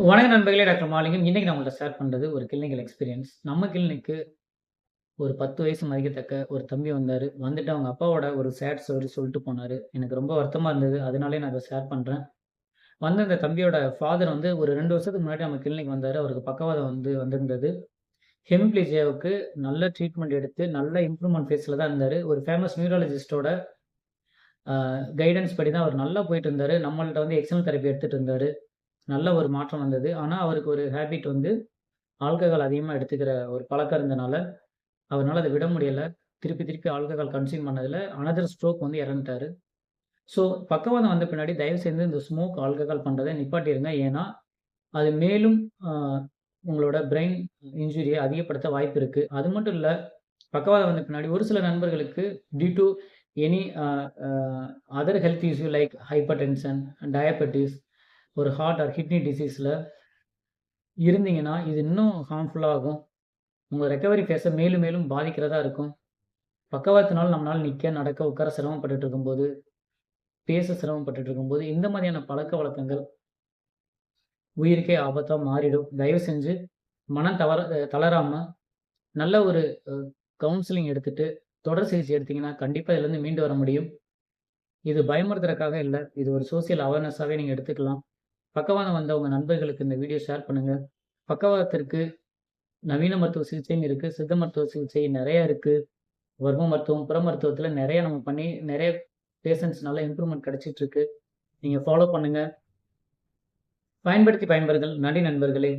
வணக்கம் நண்பர்களே! டாக்டர் மாலிங்கம். இன்னைக்கு நான் உங்கள்ட்ட ஷேர் பண்றது ஒரு கிளினிக்கல் எக்ஸ்பீரியன்ஸ். நம்ம கிளினிக்கு ஒரு 10 வயசு மதிக்கத்தக்க ஒரு தம்பி வந்தாரு. வந்துட்டு அவங்க அப்பாவோட ஒரு சேட் ஸ்டோரி சொல்லிட்டு போனாரு. எனக்கு ரொம்ப வருத்தமா இருந்தது. அதனாலயே நான் இத ஷேர் பண்றேன். அந்த தம்பியோட ஃபாதர் ஒரு 2 வருஷத்துக்கு முன்னாடி நம்ம கிளினிக் வந்தாரு. அவருக்கு பக்கவாதம் வந்திருந்தது. ஹெமிப்ளீஜியாவுக்கு நல்ல ட்ரீட்மெண்ட் எடுத்து, நல்ல இம்ப்ரூவ்மெண்ட் ஃபேஸ்ல தான் இருந்தாரு. ஒரு ஃபேமஸ் நியூராலஜிஸ்ட்டோட கைடன்ஸ் படி தான் அவர் நல்லா போயிட்டு இருந்தாரு. நம்மள்ட்ட எக்ஸெல் தெரப்பி எடுத்துட்டு இருந்தாரு. நல்ல ஒரு மாற்றம் வந்தது. ஆனா, அவருக்கு ஒரு ஹேபிட் ஆல்கஹால் அதிகமா எடுத்துக்கிற ஒரு பழக்கம் இருந்தனால, அவருனால அத விட முடியல. திருப்பி திருப்பி ஆல்கஹால் கன்சியூம் பண்ணதுல அனதர் ஸ்ட்ரோக் இறந்துட்டாரு. ஸோ, பக்கவாதம் வந்த பின்னாடி தயவு செய்து இந்த ஸ்மோக், ஆல்கஹால் பண்றத நிப்பாட்டிருங்க. ஏன்னா, அது மேலும் அ உங்களோட பிரெயின் இன்ஜூரிய அதிகப்படுத்த வாய்ப்பு இருக்கு. அது மட்டும் இல்ல, பக்கவாதம் வந்த பின்னாடி ஒரு சில நண்பர்களுக்கு due to any a other health issue like hypertension, diabetes, ஒரு ஹார்ட் ஆர் கிட்னி டிசீஸ்ல இருந்தீங்கன்னா, இது இன்னும் ஹார்ம்ஃபுல்லா ஆகும். உங்க ரெக்கவரி ஃபேஸ மேலும் மேலும் பாதிக்கிறதா இருக்கும். பக்கவாதத்தினால நம்மளால நிக்க, நடக்க, உட்கார சிரமப்பட்டுட்டு இருக்கும்போது, பேச சிரமப்பட்டுட்டு இருக்கும்போது, இந்த மாதிரியான பழக்கவழக்கங்கள் உயிருக்கே ஆபத்தா மாறிடும். தயவு செஞ்சு மனம் தளராம நல்ல ஒரு அ கவுன்சிலிங் எடுத்துட்டு, தொடர் சிகிச்சை எடுத்தீங்கன்னா, கண்டிப்பா இதுலருந்து மீண்டு வர முடியும். இது பயமுறுத்துறதுக்காக இல்ல. இது ஒரு சோசியல் அவேர்னஸாவே நீங்க எடுத்துக்கலாம். பக்கவாதம் வந்த உங்க நண்பர்களுக்கு இந்த வீடியோ ஷேர் பண்ணுங்க. பக்கவாதத்திற்கு நவீன மருத்துவ சிகிச்சைன்னு இருக்கு. சித்த மருத்துவ சிகிச்சை நெறைய இருக்கு. வர்ம மருத்துவம், புற மருத்துவத்தில நெறைய நம்ம பண்ணி, நெறைய பேஷண்ட்ஸ் நல்ல இம்ப்ரூவ்மென்ட் கிடைச்சிட்டு இருக்கு. நீங்க ஃபாலோ பண்ணுங்க. பயன்படுத்தி பயன்பெறுங்கள். நன்றி நண்பர்களே!